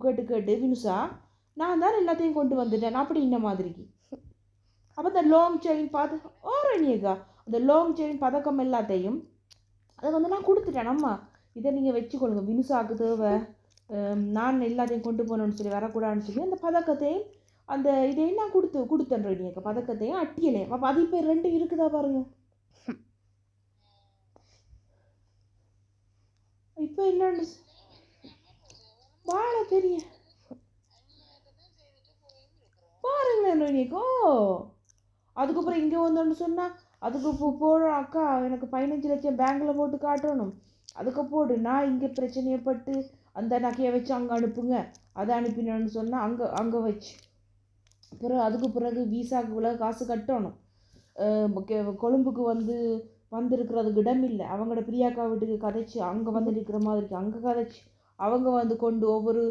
கேட்டு கேட்டு வினுசா நான் தான் எல்லாத்தையும் கொண்டு வந்துட்டேன் அப்படி இந்த மாதிரிக்கு. அப்போ இந்த லாங் செயின் பார்த்து ஓரணியக்கா அந்த லாங் செயின் பதக்கம் எல்லாத்தையும் அதை வந்து நான் கொடுத்துட்டேன். அம்மா இதை நீங்கள் வச்சுக்கொள்ளுங்க, வினுசாவுக்கு தேவை, நான் எல்லாத்தையும் கொண்டு போகணுன்னு சொல்லி வரக்கூடாதுன்னு சொல்லி அந்த பதக்கத்தையும் அந்த இதையும் நான் கொடுத்தேன் ரெடியக்கா, பதக்கத்தையும் அட்டியலையும். அப்போ அது இப்போ 2 இருக்குதா பாருங்க. இப்போ என்னன்னு வாழ தெரிய பாருங்களேன் ரெடியக்கோ. அதுக்கப்புறம் இங்கே வந்தோன்னு சொன்னால் அதுக்கு போடுற அக்கா எனக்கு 15 லட்சம் பேங்க்கில் போட்டு காட்டணும், அதுக்கு போடு, நான் இங்கே பிரச்சனையப்பட்டு அந்த நகையை வச்சு அங்கே அனுப்புங்க, அதை அனுப்பினோன்னு சொன்னால் அங்கே வச்சு அதுக்கு பிறகு விசாவுக்கு இவ்வளோ காசு கட்டணும். கொழும்புக்கு வந்திருக்கிறதுக்கு இடம் இல்லை, அவங்களோட பிரியாக்கா வீட்டுக்கு கதைச்சி அங்கே வந்து நிற்கிற மாதிரி அங்கே கதைச்சி அவங்க கொண்டு ஒவ்வொரு